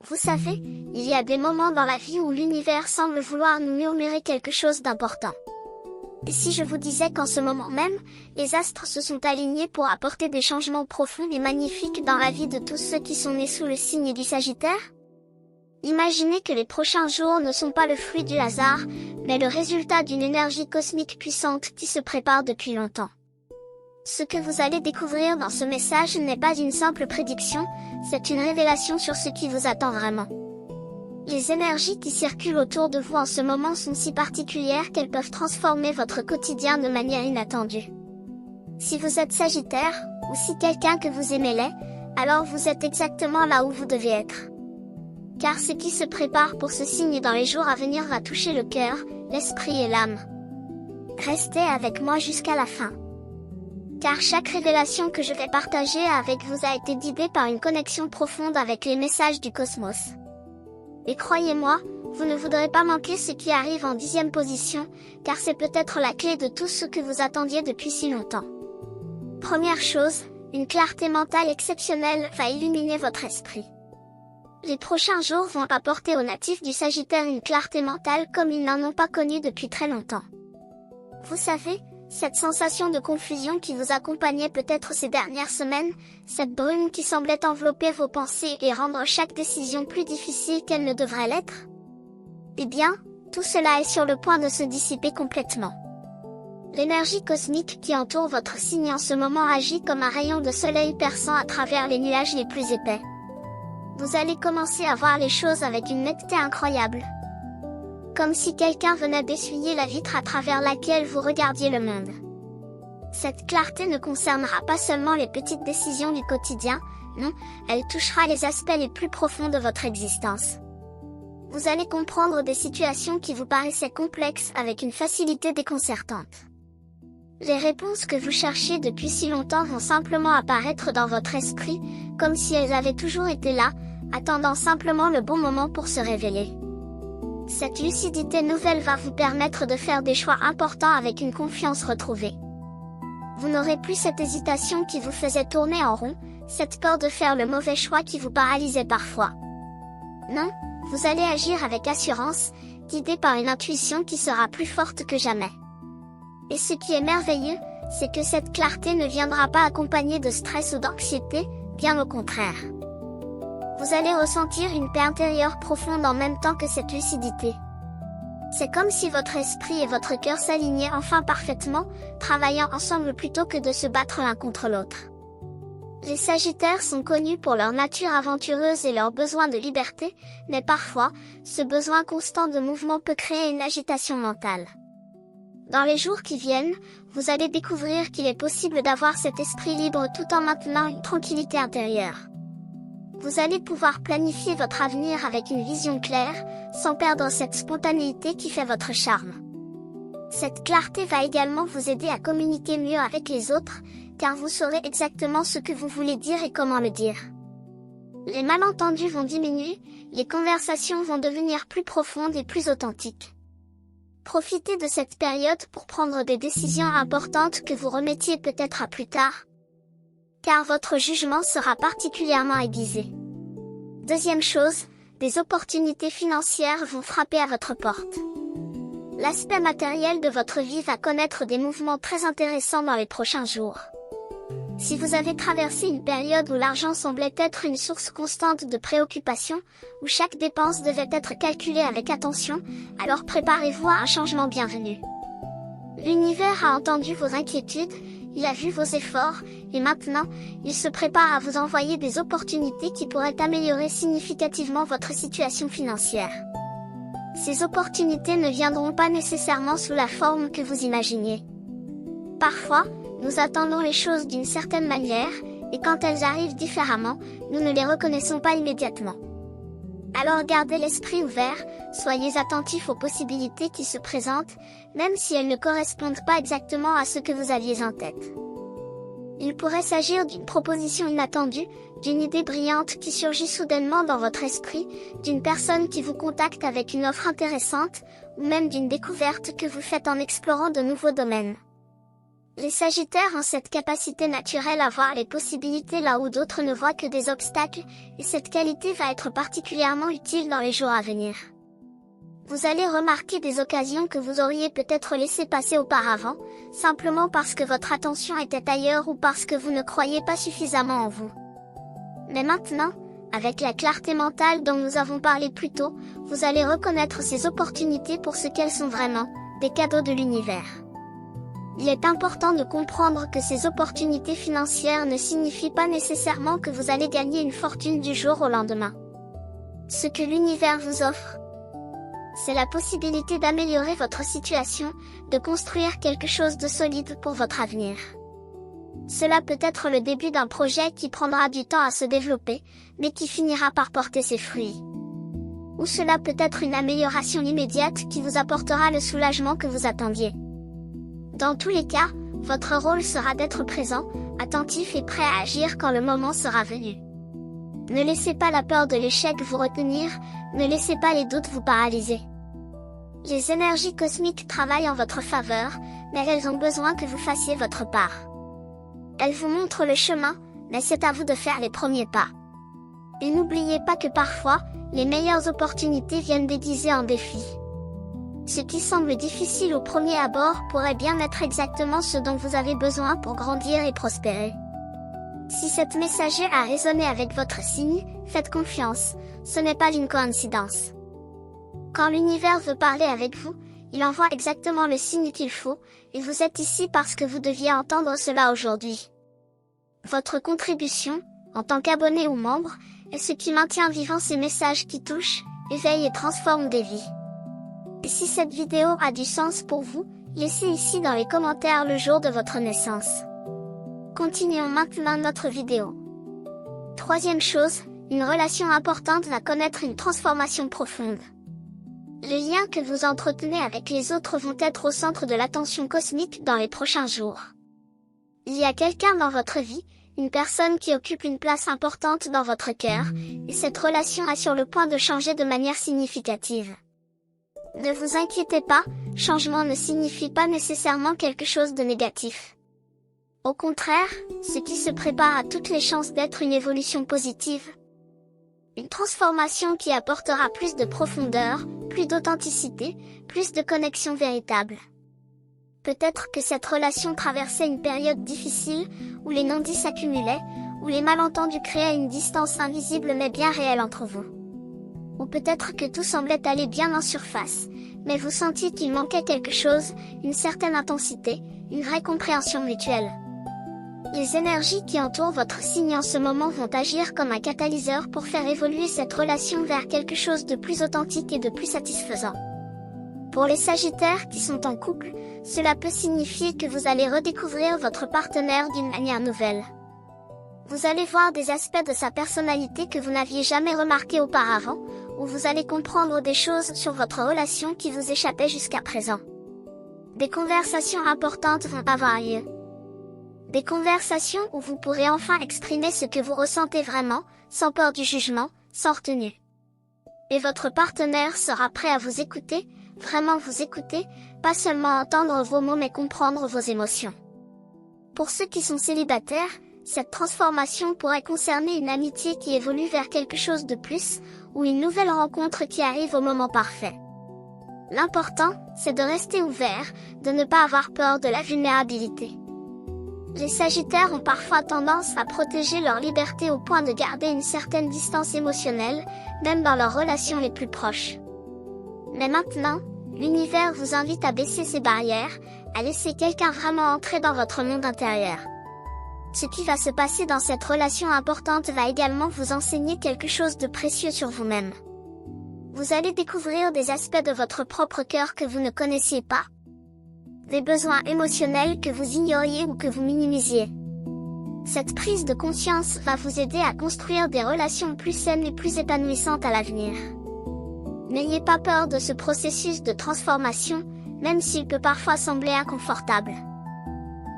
Vous savez, il y a des moments dans la vie où l'univers semble vouloir nous murmurer quelque chose d'important. Et si je vous disais qu'en ce moment même, les astres se sont alignés pour apporter des changements profonds et magnifiques dans la vie de tous ceux qui sont nés sous le signe du Sagittaire? Imaginez que les prochains jours ne sont pas le fruit du hasard, mais le résultat d'une énergie cosmique puissante qui se prépare depuis longtemps. Ce que vous allez découvrir dans ce message n'est pas une simple prédiction, c'est une révélation sur ce qui vous attend vraiment. Les énergies qui circulent autour de vous en ce moment sont si particulières qu'elles peuvent transformer votre quotidien de manière inattendue. Si vous êtes Sagittaire, ou si quelqu'un que vous aimez l'est, alors vous êtes exactement là où vous devez être. Car ce qui se prépare pour ce signe dans les jours à venir va toucher le cœur, l'esprit et l'âme. Restez avec moi jusqu'à la fin. Car chaque révélation que je vais partager avec vous a été guidée par une connexion profonde avec les messages du cosmos. Et croyez-moi, vous ne voudrez pas manquer ce qui arrive en 10e position, car c'est peut-être la clé de tout ce que vous attendiez depuis si longtemps. Première chose, une clarté mentale exceptionnelle va illuminer votre esprit. Les prochains jours vont apporter aux natifs du Sagittaire une clarté mentale comme ils n'en ont pas connue depuis très longtemps. Vous savez, cette sensation de confusion qui vous accompagnait peut-être ces dernières semaines, cette brume qui semblait envelopper vos pensées et rendre chaque décision plus difficile qu'elle ne devrait l'être? Eh bien, tout cela est sur le point de se dissiper complètement. L'énergie cosmique qui entoure votre signe en ce moment agit comme un rayon de soleil perçant à travers les nuages les plus épais. Vous allez commencer à voir les choses avec une netteté incroyable. Comme si quelqu'un venait d'essuyer la vitre à travers laquelle vous regardiez le monde. Cette clarté ne concernera pas seulement les petites décisions du quotidien, non, elle touchera les aspects les plus profonds de votre existence. Vous allez comprendre des situations qui vous paraissaient complexes avec une facilité déconcertante. Les réponses que vous cherchiez depuis si longtemps vont simplement apparaître dans votre esprit, comme si elles avaient toujours été là, attendant simplement le bon moment pour se révéler. Cette lucidité nouvelle va vous permettre de faire des choix importants avec une confiance retrouvée. Vous n'aurez plus cette hésitation qui vous faisait tourner en rond, cette peur de faire le mauvais choix qui vous paralysait parfois. Non, vous allez agir avec assurance, guidé par une intuition qui sera plus forte que jamais. Et ce qui est merveilleux, c'est que cette clarté ne viendra pas accompagnée de stress ou d'anxiété, bien au contraire. Vous allez ressentir une paix intérieure profonde en même temps que cette lucidité. C'est comme si votre esprit et votre cœur s'alignaient enfin parfaitement, travaillant ensemble plutôt que de se battre l'un contre l'autre. Les Sagittaires sont connus pour leur nature aventureuse et leur besoin de liberté, mais parfois, ce besoin constant de mouvement peut créer une agitation mentale. Dans les jours qui viennent, vous allez découvrir qu'il est possible d'avoir cet esprit libre tout en maintenant une tranquillité intérieure. Vous allez pouvoir planifier votre avenir avec une vision claire, sans perdre cette spontanéité qui fait votre charme. Cette clarté va également vous aider à communiquer mieux avec les autres, car vous saurez exactement ce que vous voulez dire et comment le dire. Les malentendus vont diminuer, les conversations vont devenir plus profondes et plus authentiques. Profitez de cette période pour prendre des décisions importantes que vous remettiez peut-être à plus tard, car votre jugement sera particulièrement aiguisé. Deuxième chose, des opportunités financières vont frapper à votre porte. L'aspect matériel de votre vie va connaître des mouvements très intéressants dans les prochains jours. Si vous avez traversé une période où l'argent semblait être une source constante de préoccupation, où chaque dépense devait être calculée avec attention, alors préparez-vous à un changement bienvenu. L'univers a entendu vos inquiétudes, il a vu vos efforts, et maintenant, il se prépare à vous envoyer des opportunités qui pourraient améliorer significativement votre situation financière. Ces opportunités ne viendront pas nécessairement sous la forme que vous imaginiez. Parfois, nous attendons les choses d'une certaine manière, et quand elles arrivent différemment, nous ne les reconnaissons pas immédiatement. Alors gardez l'esprit ouvert, soyez attentifs aux possibilités qui se présentent, même si elles ne correspondent pas exactement à ce que vous aviez en tête. Il pourrait s'agir d'une proposition inattendue, d'une idée brillante qui surgit soudainement dans votre esprit, d'une personne qui vous contacte avec une offre intéressante, ou même d'une découverte que vous faites en explorant de nouveaux domaines. Les Sagittaires ont cette capacité naturelle à voir les possibilités là où d'autres ne voient que des obstacles, et cette qualité va être particulièrement utile dans les jours à venir. Vous allez remarquer des occasions que vous auriez peut-être laissées passer auparavant, simplement parce que votre attention était ailleurs ou parce que vous ne croyez pas suffisamment en vous. Mais maintenant, avec la clarté mentale dont nous avons parlé plus tôt, vous allez reconnaître ces opportunités pour ce qu'elles sont vraiment, des cadeaux de l'univers. Il est important de comprendre que ces opportunités financières ne signifient pas nécessairement que vous allez gagner une fortune du jour au lendemain. Ce que l'univers vous offre, c'est la possibilité d'améliorer votre situation, de construire quelque chose de solide pour votre avenir. Cela peut être le début d'un projet qui prendra du temps à se développer, mais qui finira par porter ses fruits. Ou cela peut être une amélioration immédiate qui vous apportera le soulagement que vous attendiez. Dans tous les cas, votre rôle sera d'être présent, attentif et prêt à agir quand le moment sera venu. Ne laissez pas la peur de l'échec vous retenir, ne laissez pas les doutes vous paralyser. Les énergies cosmiques travaillent en votre faveur, mais elles ont besoin que vous fassiez votre part. Elles vous montrent le chemin, mais c'est à vous de faire les premiers pas. Et n'oubliez pas que parfois, les meilleures opportunités viennent déguisées en défis. Ce qui semble difficile au premier abord pourrait bien être exactement ce dont vous avez besoin pour grandir et prospérer. Si cette messagerie a résonné avec votre signe, faites confiance, ce n'est pas une coïncidence. Quand l'univers veut parler avec vous, il envoie exactement le signe qu'il faut, et vous êtes ici parce que vous deviez entendre cela aujourd'hui. Votre contribution, en tant qu'abonné ou membre, est ce qui maintient vivant ces messages qui touchent, éveillent et transforment des vies. Et si cette vidéo a du sens pour vous, laissez ici dans les commentaires le jour de votre naissance. Continuons maintenant notre vidéo. Troisième chose, une relation importante va connaître une transformation profonde. Les liens que vous entretenez avec les autres vont être au centre de l'attention cosmique dans les prochains jours. Il y a quelqu'un dans votre vie, une personne qui occupe une place importante dans votre cœur, et cette relation est sur le point de changer de manière significative. Ne vous inquiétez pas, changement ne signifie pas nécessairement quelque chose de négatif. Au contraire, ce qui se prépare a toutes les chances d'être une évolution positive. Une transformation qui apportera plus de profondeur, plus d'authenticité, plus de connexion véritable. Peut-être que cette relation traversait une période difficile, où les non-dits s'accumulaient, où les malentendus créaient une distance invisible mais bien réelle entre vous. Ou peut-être que tout semblait aller bien en surface, mais vous sentiez qu'il manquait quelque chose, une certaine intensité, une vraie compréhension mutuelle. Les énergies qui entourent votre signe en ce moment vont agir comme un catalyseur pour faire évoluer cette relation vers quelque chose de plus authentique et de plus satisfaisant. Pour les Sagittaires qui sont en couple, cela peut signifier que vous allez redécouvrir votre partenaire d'une manière nouvelle. Vous allez voir des aspects de sa personnalité que vous n'aviez jamais remarqués auparavant, ou vous allez comprendre des choses sur votre relation qui vous échappaient jusqu'à présent. Des conversations importantes vont avoir lieu. Des conversations où vous pourrez enfin exprimer ce que vous ressentez vraiment, sans peur du jugement, sans retenue. Et votre partenaire sera prêt à vous écouter, vraiment vous écouter, pas seulement entendre vos mots mais comprendre vos émotions. Pour ceux qui sont célibataires, cette transformation pourrait concerner une amitié qui évolue vers quelque chose de plus, ou une nouvelle rencontre qui arrive au moment parfait. L'important, c'est de rester ouvert, de ne pas avoir peur de la vulnérabilité. Les Sagittaires ont parfois tendance à protéger leur liberté au point de garder une certaine distance émotionnelle, même dans leurs relations les plus proches. Mais maintenant, l'univers vous invite à baisser ces barrières, à laisser quelqu'un vraiment entrer dans votre monde intérieur. Ce qui va se passer dans cette relation importante va également vous enseigner quelque chose de précieux sur vous-même. Vous allez découvrir des aspects de votre propre cœur que vous ne connaissiez pas. Des besoins émotionnels que vous ignoriez ou que vous minimisiez. Cette prise de conscience va vous aider à construire des relations plus saines et plus épanouissantes à l'avenir. N'ayez pas peur de ce processus de transformation, même s'il peut parfois sembler inconfortable.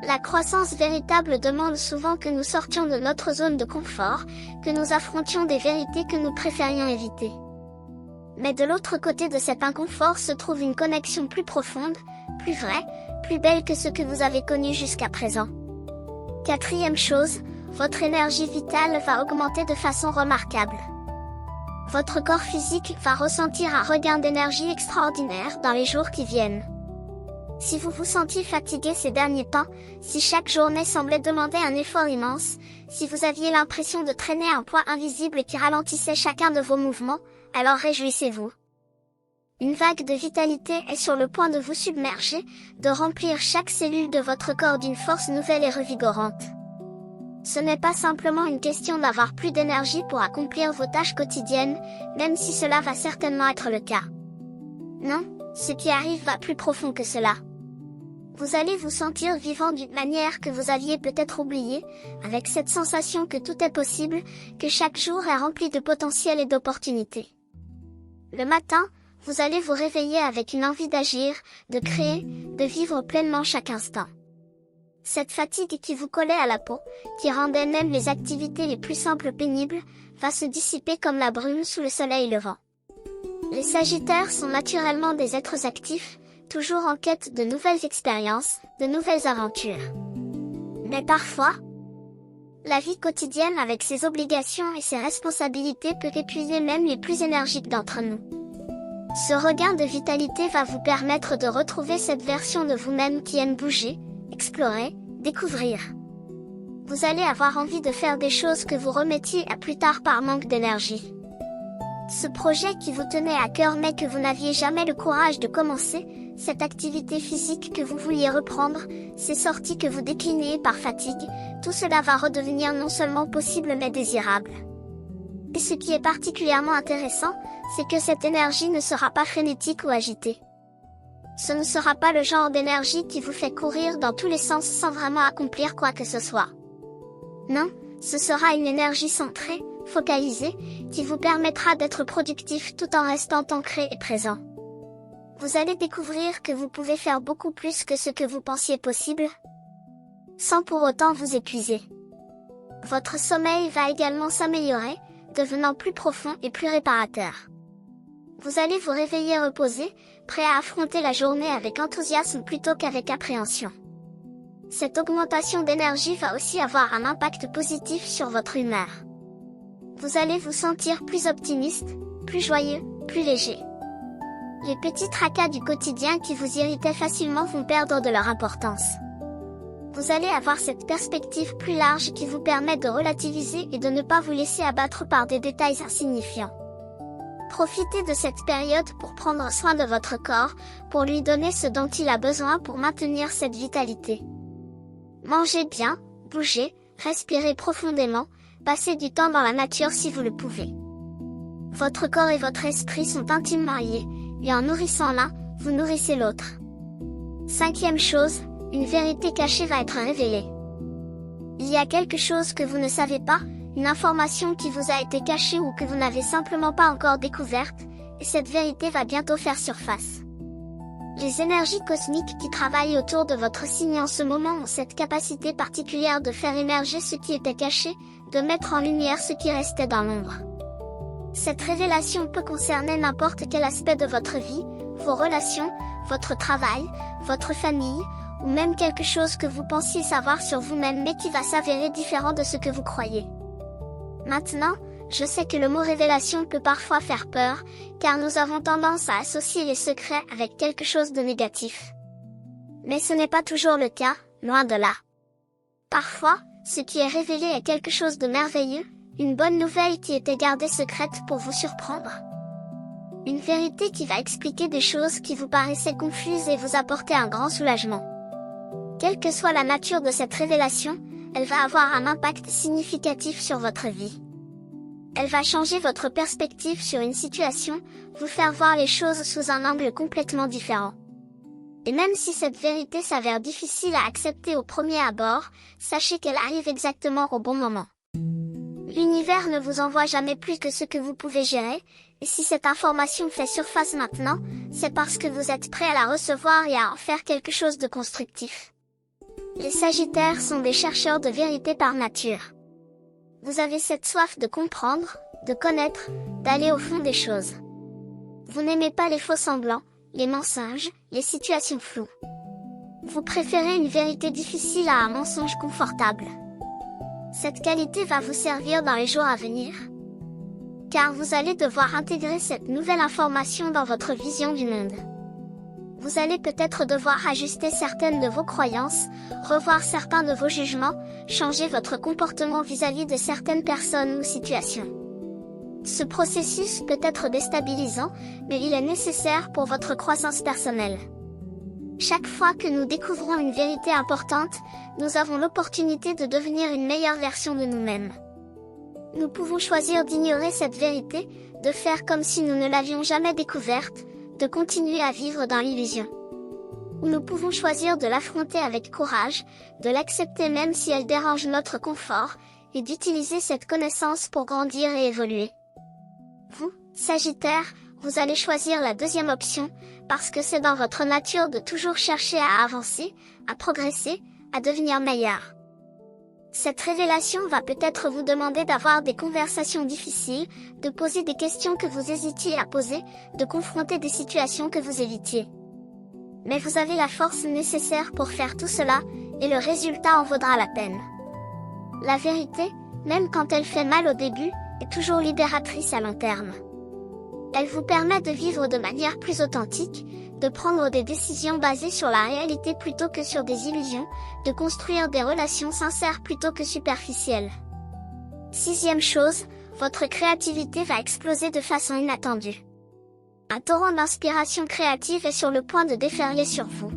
La croissance véritable demande souvent que nous sortions de notre zone de confort, que nous affrontions des vérités que nous préférions éviter. Mais de l'autre côté de cet inconfort se trouve une connexion plus profonde, plus vraie, plus belle que ce que vous avez connu jusqu'à présent. Quatrième chose, votre énergie vitale va augmenter de façon remarquable. Votre corps physique va ressentir un regain d'énergie extraordinaire dans les jours qui viennent. Si vous vous sentiez fatigué ces derniers temps, si chaque journée semblait demander un effort immense, si vous aviez l'impression de traîner un poids invisible qui ralentissait chacun de vos mouvements, alors réjouissez-vous. Une vague de vitalité est sur le point de vous submerger, de remplir chaque cellule de votre corps d'une force nouvelle et revigorante. Ce n'est pas simplement une question d'avoir plus d'énergie pour accomplir vos tâches quotidiennes, même si cela va certainement être le cas. Non, ce qui arrive va plus profond que cela. Vous allez vous sentir vivant d'une manière que vous aviez peut-être oubliée, avec cette sensation que tout est possible, que chaque jour est rempli de potentiel et d'opportunités. Le matin, vous allez vous réveiller avec une envie d'agir, de créer, de vivre pleinement chaque instant. Cette fatigue qui vous collait à la peau, qui rendait même les activités les plus simples pénibles, va se dissiper comme la brume sous le soleil levant. Les Sagittaires sont naturellement des êtres actifs, toujours en quête de nouvelles expériences, de nouvelles aventures. Mais parfois, la vie quotidienne avec ses obligations et ses responsabilités peut épuiser même les plus énergiques d'entre nous. Ce regain de vitalité va vous permettre de retrouver cette version de vous-même qui aime bouger, explorer, découvrir. Vous allez avoir envie de faire des choses que vous remettiez à plus tard par manque d'énergie. Ce projet qui vous tenait à cœur mais que vous n'aviez jamais le courage de commencer, cette activité physique que vous vouliez reprendre, ces sorties que vous décliniez par fatigue, tout cela va redevenir non seulement possible mais désirable. Et ce qui est particulièrement intéressant, c'est que cette énergie ne sera pas frénétique ou agitée. Ce ne sera pas le genre d'énergie qui vous fait courir dans tous les sens sans vraiment accomplir quoi que ce soit. Non, ce sera une énergie centrée, focalisée, qui vous permettra d'être productif tout en restant ancré et présent. Vous allez découvrir que vous pouvez faire beaucoup plus que ce que vous pensiez possible, sans pour autant vous épuiser. Votre sommeil va également s'améliorer, devenant plus profond et plus réparateur. Vous allez vous réveiller reposé, prêt à affronter la journée avec enthousiasme plutôt qu'avec appréhension. Cette augmentation d'énergie va aussi avoir un impact positif sur votre humeur. Vous allez vous sentir plus optimiste, plus joyeux, plus léger. Les petits tracas du quotidien qui vous irritaient facilement vont perdre de leur importance. Vous allez avoir cette perspective plus large qui vous permet de relativiser et de ne pas vous laisser abattre par des détails insignifiants. Profitez de cette période pour prendre soin de votre corps, pour lui donner ce dont il a besoin pour maintenir cette vitalité. Mangez bien, bougez, respirez profondément, passez du temps dans la nature si vous le pouvez. Votre corps et votre esprit sont intimement liés, et en nourrissant l'un, vous nourrissez l'autre. Cinquième chose, une vérité cachée va être révélée. Il y a quelque chose que vous ne savez pas, une information qui vous a été cachée ou que vous n'avez simplement pas encore découverte, et cette vérité va bientôt faire surface. Les énergies cosmiques qui travaillent autour de votre signe en ce moment ont cette capacité particulière de faire émerger ce qui était caché, de mettre en lumière ce qui restait dans l'ombre. Cette révélation peut concerner n'importe quel aspect de votre vie, vos relations, votre travail, votre famille, ou même quelque chose que vous pensiez savoir sur vous-même mais qui va s'avérer différent de ce que vous croyez. Maintenant, je sais que le mot révélation peut parfois faire peur, car nous avons tendance à associer les secrets avec quelque chose de négatif. Mais ce n'est pas toujours le cas, loin de là. Parfois, ce qui est révélé est quelque chose de merveilleux, une bonne nouvelle qui était gardée secrète pour vous surprendre. Une vérité qui va expliquer des choses qui vous paraissaient confuses et vous apporter un grand soulagement. Quelle que soit la nature de cette révélation, elle va avoir un impact significatif sur votre vie. Elle va changer votre perspective sur une situation, vous faire voir les choses sous un angle complètement différent. Et même si cette vérité s'avère difficile à accepter au premier abord, sachez qu'elle arrive exactement au bon moment. L'univers ne vous envoie jamais plus que ce que vous pouvez gérer, et si cette information fait surface maintenant, c'est parce que vous êtes prêt à la recevoir et à en faire quelque chose de constructif. Les Sagittaires sont des chercheurs de vérité par nature. Vous avez cette soif de comprendre, de connaître, d'aller au fond des choses. Vous n'aimez pas les faux-semblants, les mensonges, les situations floues. Vous préférez une vérité difficile à un mensonge confortable. Cette qualité va vous servir dans les jours à venir, car vous allez devoir intégrer cette nouvelle information dans votre vision du monde. Vous allez peut-être devoir ajuster certaines de vos croyances, revoir certains de vos jugements, changer votre comportement vis-à-vis de certaines personnes ou situations. Ce processus peut être déstabilisant, mais il est nécessaire pour votre croissance personnelle. Chaque fois que nous découvrons une vérité importante, nous avons l'opportunité de devenir une meilleure version de nous-mêmes. Nous pouvons choisir d'ignorer cette vérité, de faire comme si nous ne l'avions jamais découverte, de continuer à vivre dans l'illusion. Ou nous pouvons choisir de l'affronter avec courage, de l'accepter même si elle dérange notre confort, et d'utiliser cette connaissance pour grandir et évoluer. Vous, Sagittaire, vous allez choisir la deuxième option, parce que c'est dans votre nature de toujours chercher à avancer, à progresser, à devenir meilleur. Cette révélation va peut-être vous demander d'avoir des conversations difficiles, de poser des questions que vous hésitiez à poser, de confronter des situations que vous évitiez. Mais vous avez la force nécessaire pour faire tout cela, et le résultat en vaudra la peine. La vérité, même quand elle fait mal au début, est toujours libératrice à long terme. Elle vous permet de vivre de manière plus authentique, de prendre des décisions basées sur la réalité plutôt que sur des illusions, de construire des relations sincères plutôt que superficielles. Sixième chose, votre créativité va exploser de façon inattendue. Un torrent d'inspiration créative est sur le point de déferler sur vous.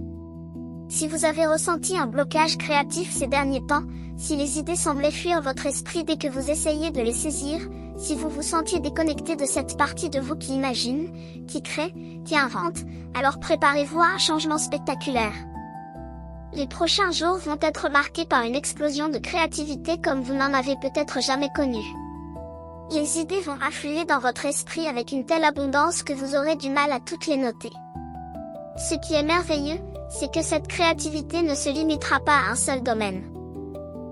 Si vous avez ressenti un blocage créatif ces derniers temps, si les idées semblaient fuir votre esprit dès que vous essayez de les saisir, si vous vous sentiez déconnecté de cette partie de vous qui imagine, qui crée, qui invente, alors préparez-vous à un changement spectaculaire. Les prochains jours vont être marqués par une explosion de créativité comme vous n'en avez peut-être jamais connu. Les idées vont affluer dans votre esprit avec une telle abondance que vous aurez du mal à toutes les noter. Ce qui est merveilleux, c'est que cette créativité ne se limitera pas à un seul domaine.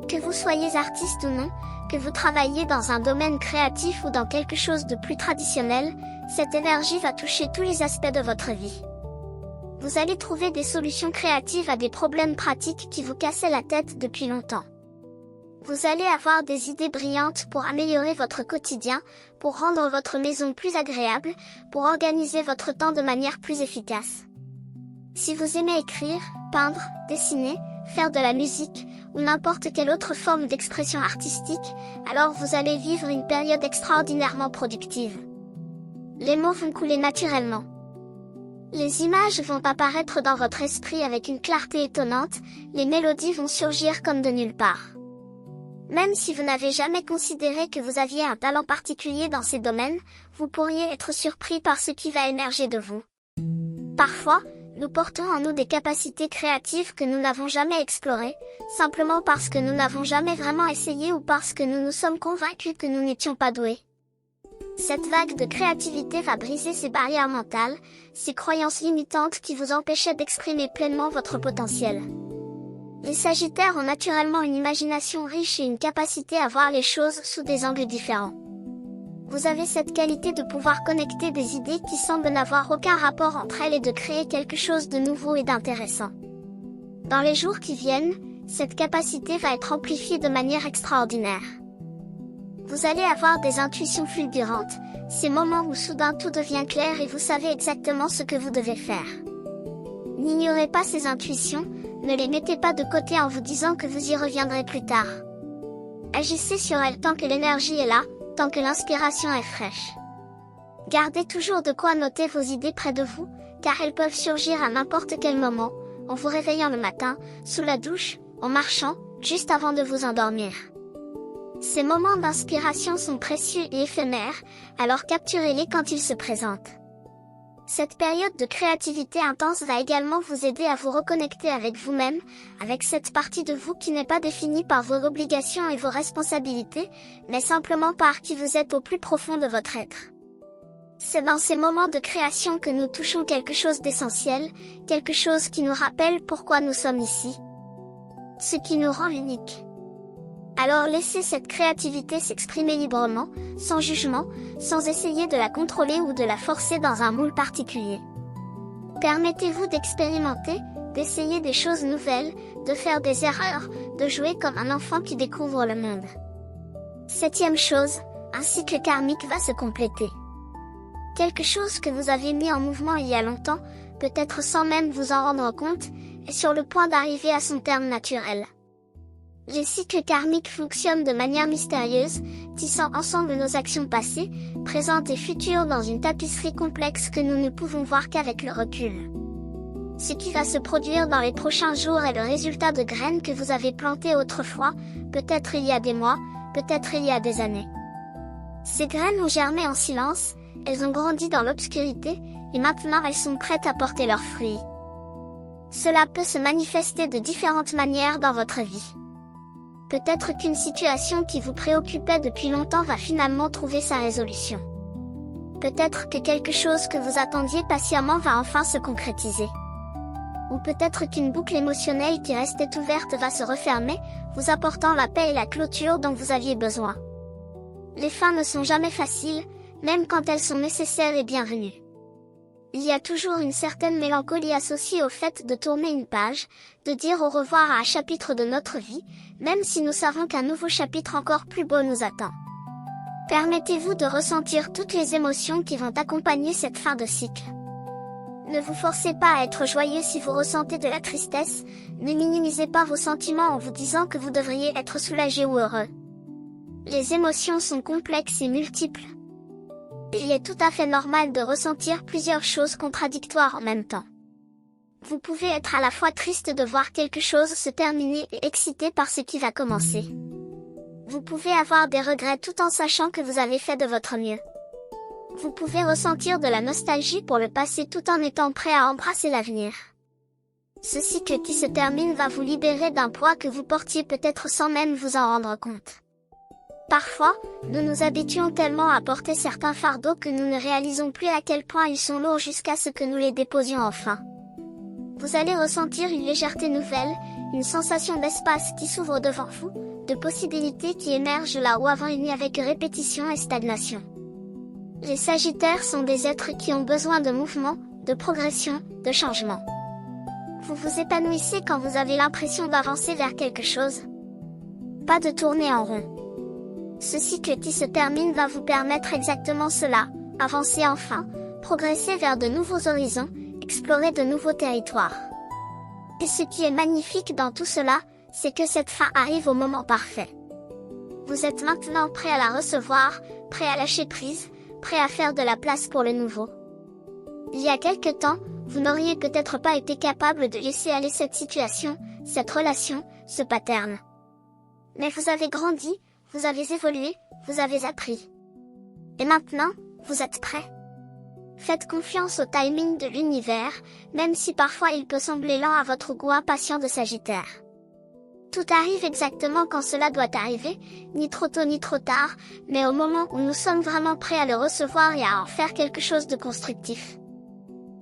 Que vous soyez artiste ou non, que vous travailliez dans un domaine créatif ou dans quelque chose de plus traditionnel, cette énergie va toucher tous les aspects de votre vie. Vous allez trouver des solutions créatives à des problèmes pratiques qui vous cassaient la tête depuis longtemps. Vous allez avoir des idées brillantes pour améliorer votre quotidien, pour rendre votre maison plus agréable, pour organiser votre temps de manière plus efficace. Si vous aimez écrire, peindre, dessiner, faire de la musique, ou n'importe quelle autre forme d'expression artistique, alors vous allez vivre une période extraordinairement productive. Les mots vont couler naturellement. Les images vont apparaître dans votre esprit avec une clarté étonnante, les mélodies vont surgir comme de nulle part. Même si vous n'avez jamais considéré que vous aviez un talent particulier dans ces domaines, vous pourriez être surpris par ce qui va émerger de vous. Parfois, nous portons en nous des capacités créatives que nous n'avons jamais explorées, simplement parce que nous n'avons jamais vraiment essayé ou parce que nous nous sommes convaincus que nous n'étions pas doués. Cette vague de créativité va briser ces barrières mentales, ces croyances limitantes qui vous empêchaient d'exprimer pleinement votre potentiel. Les Sagittaires ont naturellement une imagination riche et une capacité à voir les choses sous des angles différents. Vous avez cette qualité de pouvoir connecter des idées qui semblent n'avoir aucun rapport entre elles et de créer quelque chose de nouveau et d'intéressant. Dans les jours qui viennent, cette capacité va être amplifiée de manière extraordinaire. Vous allez avoir des intuitions fulgurantes, ces moments où soudain tout devient clair et vous savez exactement ce que vous devez faire. N'ignorez pas ces intuitions, ne les mettez pas de côté en vous disant que vous y reviendrez plus tard. Agissez sur elles tant que l'énergie est là, tant que l'inspiration est fraîche. Gardez toujours de quoi noter vos idées près de vous, car elles peuvent surgir à n'importe quel moment, en vous réveillant le matin, sous la douche, en marchant, juste avant de vous endormir. Ces moments d'inspiration sont précieux et éphémères, alors capturez-les quand ils se présentent. Cette période de créativité intense va également vous aider à vous reconnecter avec vous-même, avec cette partie de vous qui n'est pas définie par vos obligations et vos responsabilités, mais simplement par qui vous êtes au plus profond de votre être. C'est dans ces moments de création que nous touchons quelque chose d'essentiel, quelque chose qui nous rappelle pourquoi nous sommes ici. Ce qui nous rend uniques. Alors laissez cette créativité s'exprimer librement, sans jugement, sans essayer de la contrôler ou de la forcer dans un moule particulier. Permettez-vous d'expérimenter, d'essayer des choses nouvelles, de faire des erreurs, de jouer comme un enfant qui découvre le monde. Septième chose, un cycle karmique va se compléter. Quelque chose que vous avez mis en mouvement il y a longtemps, peut-être sans même vous en rendre compte, est sur le point d'arriver à son terme naturel. Les cycles karmiques fonctionnent de manière mystérieuse, tissant ensemble nos actions passées, présentes et futures dans une tapisserie complexe que nous ne pouvons voir qu'avec le recul. Ce qui va se produire dans les prochains jours est le résultat de graines que vous avez plantées autrefois, peut-être il y a des mois, peut-être il y a des années. Ces graines ont germé en silence, elles ont grandi dans l'obscurité, et maintenant elles sont prêtes à porter leurs fruits. Cela peut se manifester de différentes manières dans votre vie. Peut-être qu'une situation qui vous préoccupait depuis longtemps va finalement trouver sa résolution. Peut-être que quelque chose que vous attendiez patiemment va enfin se concrétiser. Ou peut-être qu'une boucle émotionnelle qui restait ouverte va se refermer, vous apportant la paix et la clôture dont vous aviez besoin. Les fins ne sont jamais faciles, même quand elles sont nécessaires et bienvenues. Il y a toujours une certaine mélancolie associée au fait de tourner une page, de dire au revoir à un chapitre de notre vie, même si nous savons qu'un nouveau chapitre encore plus beau nous attend. Permettez-vous de ressentir toutes les émotions qui vont accompagner cette fin de cycle. Ne vous forcez pas à être joyeux si vous ressentez de la tristesse, ne minimisez pas vos sentiments en vous disant que vous devriez être soulagé ou heureux. Les émotions sont complexes et multiples. Il est tout à fait normal de ressentir plusieurs choses contradictoires en même temps. Vous pouvez être à la fois triste de voir quelque chose se terminer et excité par ce qui va commencer. Vous pouvez avoir des regrets tout en sachant que vous avez fait de votre mieux. Vous pouvez ressentir de la nostalgie pour le passé tout en étant prêt à embrasser l'avenir. Ce cycle qui se termine va vous libérer d'un poids que vous portiez peut-être sans même vous en rendre compte. Parfois, nous nous habituons tellement à porter certains fardeaux que nous ne réalisons plus à quel point ils sont lourds jusqu'à ce que nous les déposions enfin. Vous allez ressentir une légèreté nouvelle, une sensation d'espace qui s'ouvre devant vous, de possibilités qui émergent là où avant il n'y avait que répétition et stagnation. Les Sagittaires sont des êtres qui ont besoin de mouvement, de progression, de changement. Vous vous épanouissez quand vous avez l'impression d'avancer vers quelque chose. Pas de tourner en rond. Ce cycle qui se termine va vous permettre exactement cela, avancer enfin, progresser vers de nouveaux horizons, explorer de nouveaux territoires. Et ce qui est magnifique dans tout cela, c'est que cette fin arrive au moment parfait. Vous êtes maintenant prêt à la recevoir, prêt à lâcher prise, prêt à faire de la place pour le nouveau. Il y a quelque temps, vous n'auriez peut-être pas été capable de laisser aller cette situation, cette relation, ce pattern. Mais vous avez grandi, vous avez évolué, vous avez appris. Et maintenant, vous êtes prêt. Faites confiance au timing de l'univers, même si parfois il peut sembler lent à votre goût impatient de Sagittaire. Tout arrive exactement quand cela doit arriver, ni trop tôt ni trop tard, mais au moment où nous sommes vraiment prêts à le recevoir et à en faire quelque chose de constructif.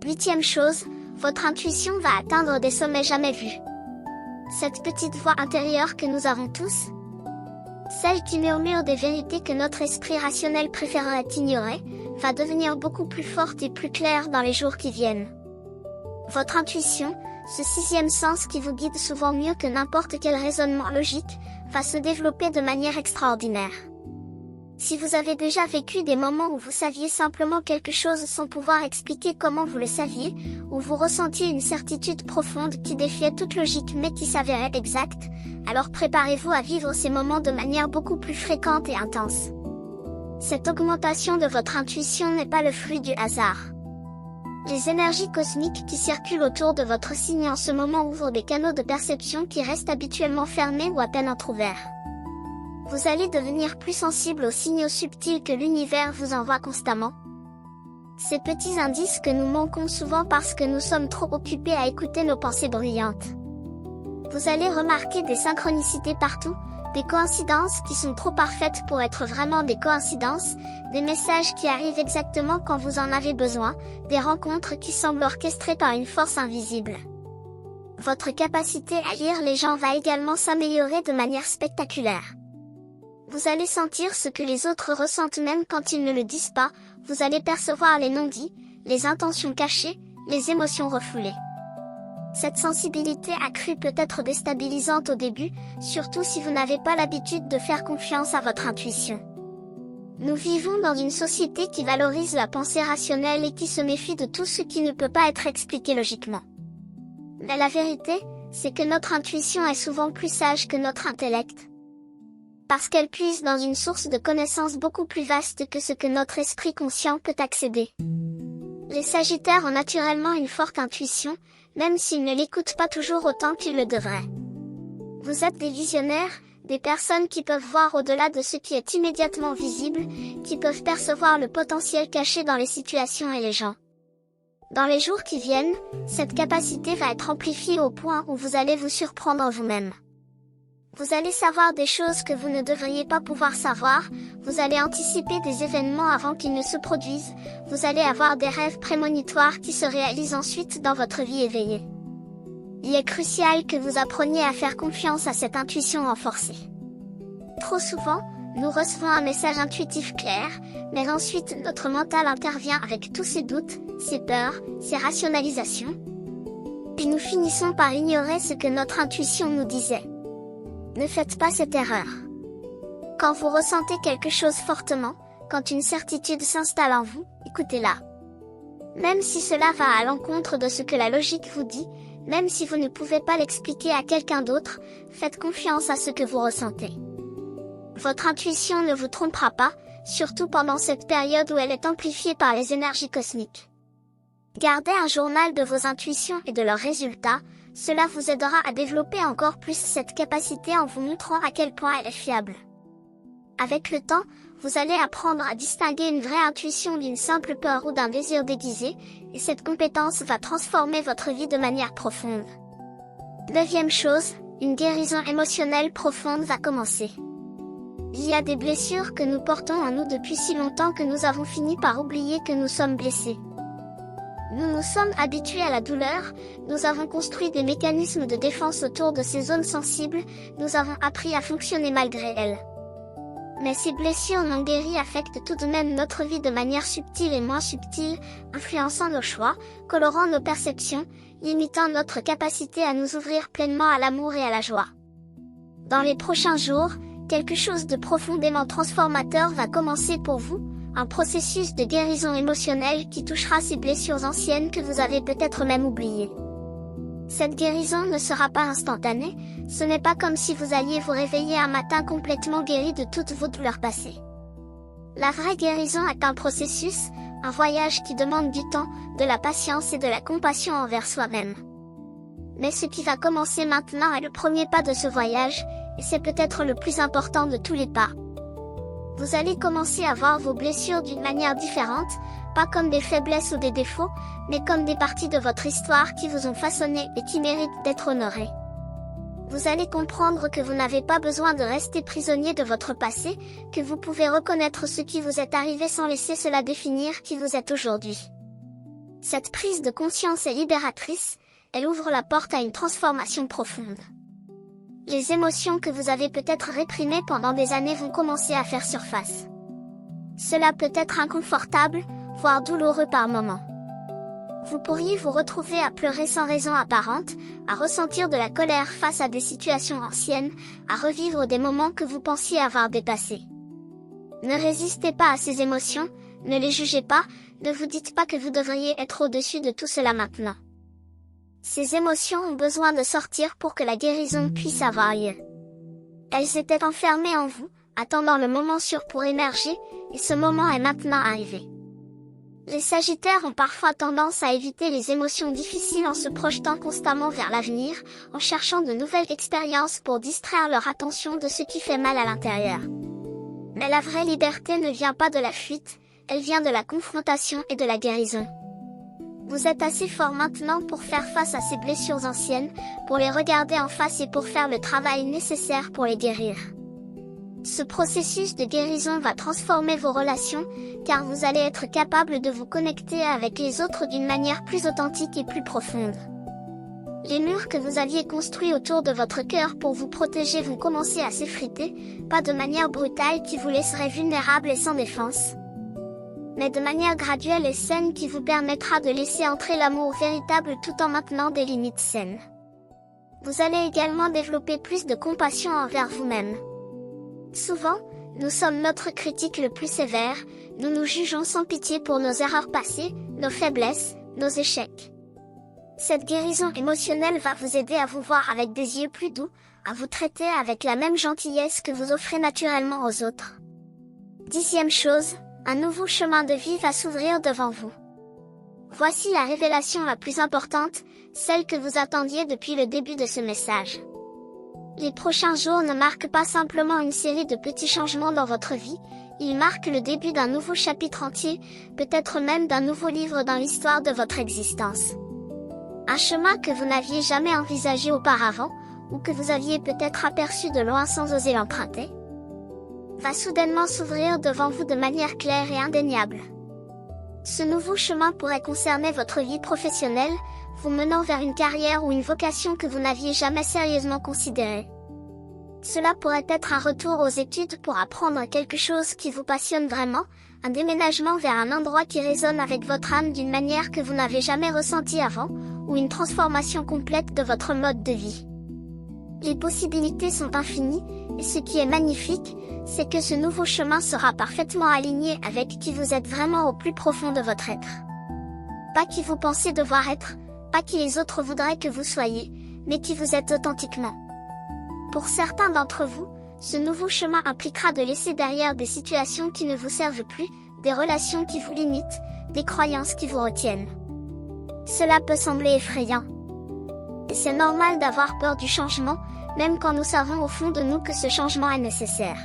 Huitième chose, votre intuition va atteindre des sommets jamais vus. Cette petite voix intérieure que nous avons tous, celle qui murmure des vérités que notre esprit rationnel préférerait ignorer, va devenir beaucoup plus forte et plus claire dans les jours qui viennent. Votre intuition, ce sixième sens qui vous guide souvent mieux que n'importe quel raisonnement logique, va se développer de manière extraordinaire. Si vous avez déjà vécu des moments où vous saviez simplement quelque chose sans pouvoir expliquer comment vous le saviez, où vous ressentiez une certitude profonde qui défiait toute logique mais qui s'avérait exacte, alors préparez-vous à vivre ces moments de manière beaucoup plus fréquente et intense. Cette augmentation de votre intuition n'est pas le fruit du hasard. Les énergies cosmiques qui circulent autour de votre signe en ce moment ouvrent des canaux de perception qui restent habituellement fermés ou à peine entrouverts. Vous allez devenir plus sensible aux signaux subtils que l'univers vous envoie constamment. Ces petits indices que nous manquons souvent parce que nous sommes trop occupés à écouter nos pensées bruyantes. Vous allez remarquer des synchronicités partout, des coïncidences qui sont trop parfaites pour être vraiment des coïncidences, des messages qui arrivent exactement quand vous en avez besoin, des rencontres qui semblent orchestrées par une force invisible. Votre capacité à lire les gens va également s'améliorer de manière spectaculaire. Vous allez sentir ce que les autres ressentent même quand ils ne le disent pas, vous allez percevoir les non-dits, les intentions cachées, Les émotions refoulées. Cette sensibilité accrue peut être déstabilisante au début, surtout si vous n'avez pas l'habitude de faire confiance à votre intuition. Nous vivons dans une société qui valorise la pensée rationnelle et qui se méfie de tout ce qui ne peut pas être expliqué logiquement. Mais la vérité, c'est que notre intuition est souvent plus sage que notre intellect. Parce qu'elle puise dans une source de connaissances beaucoup plus vaste que ce que notre esprit conscient peut accéder. Les Sagittaires ont naturellement une forte intuition, même s'ils ne l'écoutent pas toujours autant qu'ils le devraient. Vous êtes des visionnaires, des personnes qui peuvent voir au-delà de ce qui est immédiatement visible, qui peuvent percevoir le potentiel caché dans les situations et les gens. Dans les jours qui viennent, cette capacité va être amplifiée au point où vous allez vous surprendre en vous-même. Vous allez savoir des choses que vous ne devriez pas pouvoir savoir, vous allez anticiper des événements avant qu'ils ne se produisent, vous allez avoir des rêves prémonitoires qui se réalisent ensuite dans votre vie éveillée. Il est crucial que vous appreniez à faire confiance à cette intuition renforcée. Trop souvent, nous recevons un message intuitif clair, mais ensuite notre mental intervient avec tous ses doutes, ses peurs, ses rationalisations. Puis nous finissons par ignorer ce que notre intuition nous disait. Ne faites pas cette erreur. Quand vous ressentez quelque chose fortement, quand une certitude s'installe en vous, écoutez-la. Même si cela va à l'encontre de ce que la logique vous dit, même si vous ne pouvez pas l'expliquer à quelqu'un d'autre, faites confiance à ce que vous ressentez. Votre intuition ne vous trompera pas, surtout pendant cette période où elle est amplifiée par les énergies cosmiques. Gardez un journal de vos intuitions et de leurs résultats, cela vous aidera à développer encore plus cette capacité en vous montrant à quel point elle est fiable. Avec le temps, vous allez apprendre à distinguer une vraie intuition d'une simple peur ou d'un désir déguisé, et cette compétence va transformer votre vie de manière profonde. 9e chose, une guérison émotionnelle profonde va commencer. Il y a des blessures que nous portons en nous depuis si longtemps que nous avons fini par oublier que nous sommes blessés. Nous nous sommes habitués à la douleur, nous avons construit des mécanismes de défense autour de ces zones sensibles, nous avons appris à fonctionner malgré elles. Mais ces blessures non guéries affectent tout de même notre vie de manière subtile et moins subtile, influençant nos choix, colorant nos perceptions, limitant notre capacité à nous ouvrir pleinement à l'amour et à la joie. Dans les prochains jours, quelque chose de profondément transformateur va commencer pour vous, un processus de guérison émotionnelle qui touchera ces blessures anciennes que vous avez peut-être même oubliées. Cette guérison ne sera pas instantanée, ce n'est pas comme si vous alliez vous réveiller un matin complètement guéri de toutes vos douleurs passées. La vraie guérison est un processus, un voyage qui demande du temps, de la patience et de la compassion envers soi-même. Mais ce qui va commencer maintenant est le premier pas de ce voyage, et c'est peut-être le plus important de tous les pas. Vous allez commencer à voir vos blessures d'une manière différente, pas comme des faiblesses ou des défauts, mais comme des parties de votre histoire qui vous ont façonné et qui méritent d'être honorées. Vous allez comprendre que vous n'avez pas besoin de rester prisonnier de votre passé, que vous pouvez reconnaître ce qui vous est arrivé sans laisser cela définir qui vous êtes aujourd'hui. Cette prise de conscience est libératrice, elle ouvre la porte à une transformation profonde. Les émotions que vous avez peut-être réprimées pendant des années vont commencer à faire surface. Cela peut être inconfortable, voire douloureux par moments. Vous pourriez vous retrouver à pleurer sans raison apparente, à ressentir de la colère face à des situations anciennes, à revivre des moments que vous pensiez avoir dépassés. Ne résistez pas à ces émotions, ne les jugez pas, ne vous dites pas que vous devriez être au-dessus de tout cela maintenant. Ces émotions ont besoin de sortir pour que la guérison puisse avoir lieu. Elles étaient enfermées en vous, attendant le moment sûr pour émerger, et ce moment est maintenant arrivé. Les Sagittaires ont parfois tendance à éviter les émotions difficiles en se projetant constamment vers l'avenir, en cherchant de nouvelles expériences pour distraire leur attention de ce qui fait mal à l'intérieur. Mais la vraie liberté ne vient pas de la fuite, elle vient de la confrontation et de la guérison. Vous êtes assez fort maintenant pour faire face à ces blessures anciennes, pour les regarder en face et pour faire le travail nécessaire pour les guérir. Ce processus de guérison va transformer vos relations, car vous allez être capable de vous connecter avec les autres d'une manière plus authentique et plus profonde. Les murs que vous aviez construits autour de votre cœur pour vous protéger vont commencer à s'effriter, pas de manière brutale qui vous laisserait vulnérable et sans défense. mais de manière graduelle et saine qui vous permettra de laisser entrer l'amour véritable tout en maintenant des limites saines. Vous allez également développer plus de compassion envers vous-même. Souvent, nous sommes notre critique le plus sévère, nous nous jugeons sans pitié pour nos erreurs passées, nos faiblesses, nos échecs. Cette guérison émotionnelle va vous aider à vous voir avec des yeux plus doux, à vous traiter avec la même gentillesse que vous offrez naturellement aux autres. 10e chose, un nouveau chemin de vie va s'ouvrir devant vous. Voici la révélation la plus importante, celle que vous attendiez depuis le début de ce message. Les prochains jours ne marquent pas simplement une série de petits changements dans votre vie, ils marquent le début d'un nouveau chapitre entier, peut-être même d'un nouveau livre dans l'histoire de votre existence. Un chemin que vous n'aviez jamais envisagé auparavant, ou que vous aviez peut-être aperçu de loin sans oser l'emprunter, va soudainement s'ouvrir devant vous de manière claire et indéniable. Ce nouveau chemin pourrait concerner votre vie professionnelle, vous menant vers une carrière ou une vocation que vous n'aviez jamais sérieusement considérée. Cela pourrait être un retour aux études pour apprendre quelque chose qui vous passionne vraiment, un déménagement vers un endroit qui résonne avec votre âme d'une manière que vous n'avez jamais ressentie avant, ou une transformation complète de votre mode de vie. Les possibilités sont infinies, et ce qui est magnifique, c'est que ce nouveau chemin sera parfaitement aligné avec qui vous êtes vraiment au plus profond de votre être. Pas qui vous pensez devoir être, pas qui les autres voudraient que vous soyez, mais qui vous êtes authentiquement. Pour certains d'entre vous, ce nouveau chemin impliquera de laisser derrière des situations qui ne vous servent plus, des relations qui vous limitent, des croyances qui vous retiennent. Cela peut sembler effrayant. Et c'est normal d'avoir peur du changement, même quand nous savons au fond de nous que ce changement est nécessaire.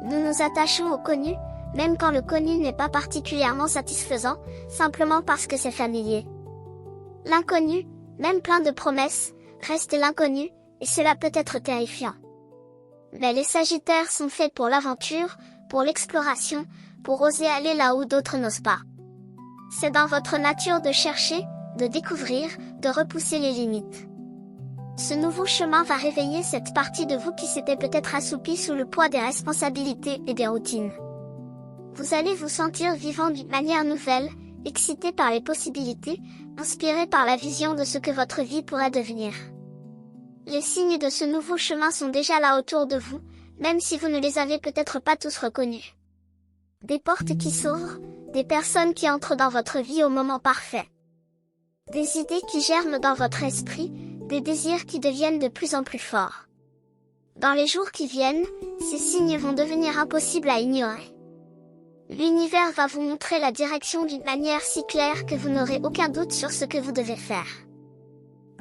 Nous nous attachons au connu, même quand le connu n'est pas particulièrement satisfaisant, simplement parce que c'est familier. L'inconnu, même plein de promesses, reste l'inconnu, et cela peut être terrifiant. Mais les Sagittaires sont faits pour l'aventure, pour l'exploration, pour oser aller là où d'autres n'osent pas. C'est dans votre nature de chercher, de découvrir, de repousser les limites. Ce nouveau chemin va réveiller cette partie de vous qui s'était peut-être assoupie sous le poids des responsabilités et des routines. Vous allez vous sentir vivant d'une manière nouvelle, excité par les possibilités, inspiré par la vision de ce que votre vie pourrait devenir. Les signes de ce nouveau chemin sont déjà là autour de vous, même si vous ne les avez peut-être pas tous reconnus. Des portes qui s'ouvrent, des personnes qui entrent dans votre vie au moment parfait. Des idées qui germent dans votre esprit, des désirs qui deviennent de plus en plus forts. Dans les jours qui viennent, ces signes vont devenir impossibles à ignorer. L'univers va vous montrer la direction d'une manière si claire que vous n'aurez aucun doute sur ce que vous devez faire.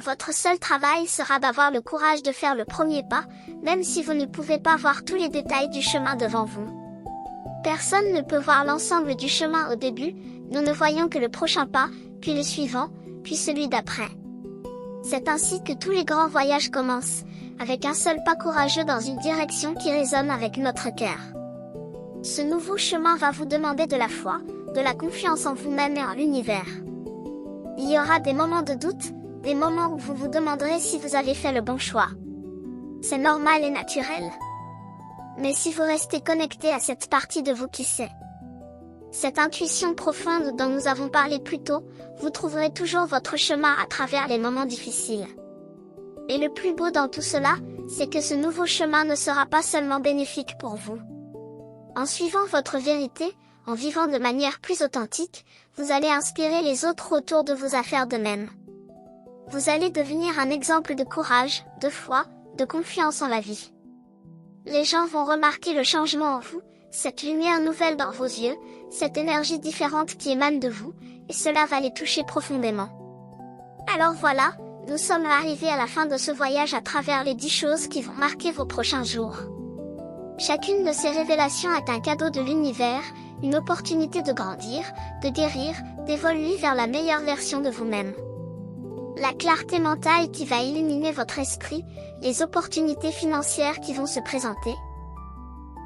Votre seul travail sera d'avoir le courage de faire le premier pas, même si vous ne pouvez pas voir tous les détails du chemin devant vous. Personne ne peut voir l'ensemble du chemin au début, nous ne voyons que le prochain pas, puis le suivant, puis celui d'après. C'est ainsi que tous les grands voyages commencent, avec un seul pas courageux dans une direction qui résonne avec notre cœur. Ce nouveau chemin va vous demander de la foi, de la confiance en vous-même et en l'univers. Il y aura des moments de doute, des moments où vous vous demanderez si vous avez fait le bon choix. C'est normal et naturel. Mais si vous restez connecté à cette partie de vous qui sait, cette intuition profonde dont nous avons parlé plus tôt, vous trouverez toujours votre chemin à travers les moments difficiles. Et le plus beau dans tout cela, c'est que ce nouveau chemin ne sera pas seulement bénéfique pour vous. En suivant votre vérité, en vivant de manière plus authentique, vous allez inspirer les autres autour de vous à faire de même. Vous allez devenir un exemple de courage, de foi, de confiance en la vie. Les gens vont remarquer le changement en vous, cette lumière nouvelle dans vos yeux, cette énergie différente qui émane de vous, et cela va les toucher profondément. Alors voilà, nous sommes arrivés à la fin de ce voyage à travers les 10 choses qui vont marquer vos prochains jours. Chacune de ces révélations est un cadeau de l'univers, une opportunité de grandir, de guérir, d'évoluer vers la meilleure version de vous-même. La clarté mentale qui va illuminer votre esprit, les opportunités financières qui vont se présenter,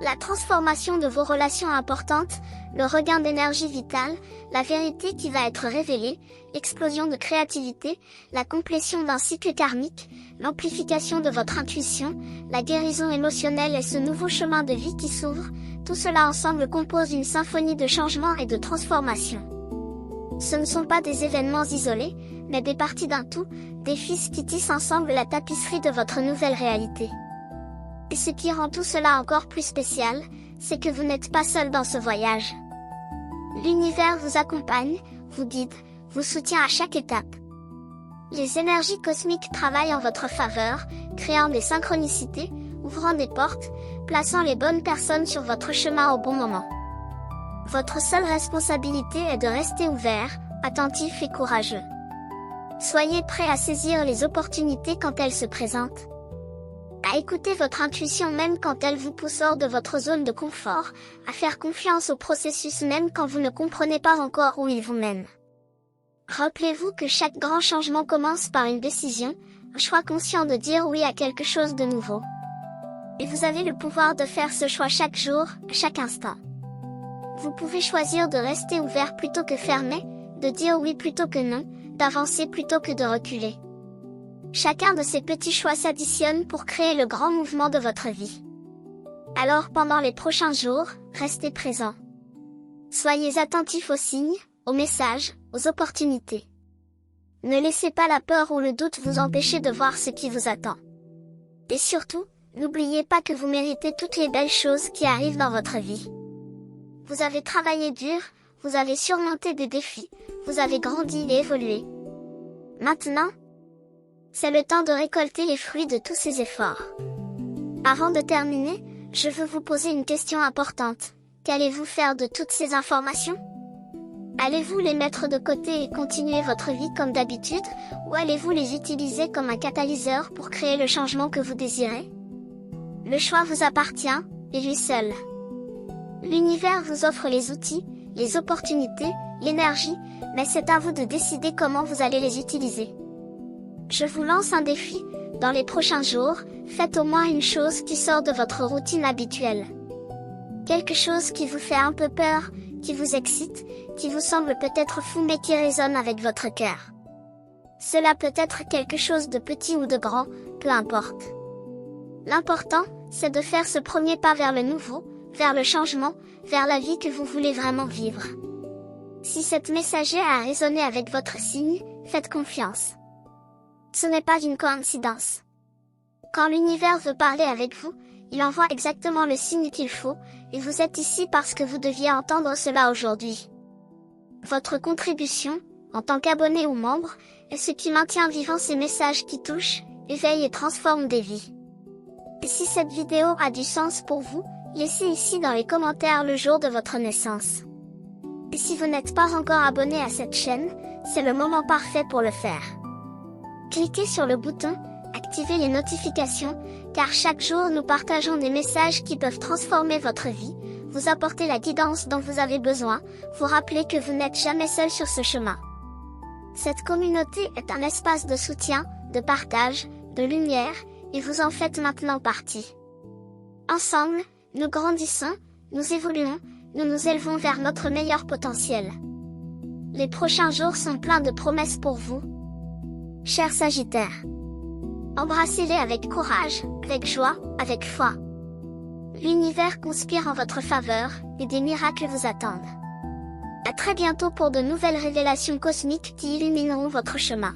la transformation de vos relations importantes, le regain d'énergie vitale, la vérité qui va être révélée, l'explosion de créativité, la complétion d'un cycle karmique, l'amplification de votre intuition, la guérison émotionnelle et ce nouveau chemin de vie qui s'ouvre, Tout cela ensemble compose une symphonie de changement et de transformation. Ce ne sont pas des événements isolés, mais des parties d'un tout, des fils qui tissent ensemble la tapisserie de votre nouvelle réalité. Et ce qui rend tout cela encore plus spécial, c'est que vous n'êtes pas seul dans ce voyage. L'univers vous accompagne, vous guide, vous soutient à chaque étape. Les énergies cosmiques travaillent en votre faveur, créant des synchronicités, ouvrant des portes, plaçant les bonnes personnes sur votre chemin au bon moment. Votre seule responsabilité est de rester ouvert, attentif et courageux. Soyez prêt à saisir les opportunités quand elles se présentent. À écouter votre intuition même quand elle vous pousse hors de votre zone de confort, à faire confiance au processus même quand vous ne comprenez pas encore où il vous mène. Rappelez-vous que chaque grand changement commence par une décision, un choix conscient de dire oui à quelque chose de nouveau. Et vous avez le pouvoir de faire ce choix chaque jour, à chaque instant. Vous pouvez choisir de rester ouvert plutôt que fermé, de dire oui plutôt que non, d'avancer plutôt que de reculer. Chacun de ces petits choix s'additionne pour créer le grand mouvement de votre vie. Alors pendant les prochains jours, restez présent. Soyez attentifs aux signes, aux messages, aux opportunités. Ne laissez pas la peur ou le doute vous empêcher de voir ce qui vous attend. Et surtout, n'oubliez pas que vous méritez toutes les belles choses qui arrivent dans votre vie. Vous avez travaillé dur, vous avez surmonté des défis, vous avez grandi et évolué. Maintenant, c'est le temps de récolter les fruits de tous ces efforts. Avant de terminer, je veux vous poser une question importante. Qu'allez-vous faire de toutes ces informations? Allez-vous les mettre de côté et continuer votre vie comme d'habitude, ou allez-vous les utiliser comme un catalyseur pour créer le changement que vous désirez? Le choix vous appartient, et lui seul. L'univers vous offre les outils, les opportunités, l'énergie, mais c'est à vous de décider comment vous allez les utiliser. Je vous lance un défi, dans les prochains jours, faites au moins une chose qui sort de votre routine habituelle. Quelque chose qui vous fait un peu peur, qui vous excite, qui vous semble peut-être fou mais qui résonne avec votre cœur. Cela peut être quelque chose de petit ou de grand, peu importe. L'important, c'est de faire ce premier pas vers le nouveau, vers le changement, vers la vie que vous voulez vraiment vivre. Si cette messagère a résonné avec votre signe, faites confiance. Ce n'est pas une coïncidence. Quand l'univers veut parler avec vous, il envoie exactement le signe qu'il faut, et vous êtes ici parce que vous deviez entendre cela aujourd'hui. Votre contribution, en tant qu'abonné ou membre, est ce qui maintient vivant ces messages qui touchent, éveillent et transforment des vies. Et si cette vidéo a du sens pour vous, laissez ici dans les commentaires le jour de votre naissance. Et si vous n'êtes pas encore abonné à cette chaîne, c'est le moment parfait pour le faire. Cliquez sur le bouton, activez les notifications, car chaque jour nous partageons des messages qui peuvent transformer votre vie, vous apporter la guidance dont vous avez besoin, vous rappeler que vous n'êtes jamais seul sur ce chemin. Cette communauté est un espace de soutien, de partage, de lumière, et vous en faites maintenant partie. Ensemble, nous grandissons, nous évoluons, nous nous élevons vers notre meilleur potentiel. Les prochains jours sont pleins de promesses pour vous. Chers Sagittaires, embrassez-les avec courage, avec joie, avec foi. L'univers conspire en votre faveur, et des miracles vous attendent. À très bientôt pour de nouvelles révélations cosmiques qui illumineront votre chemin.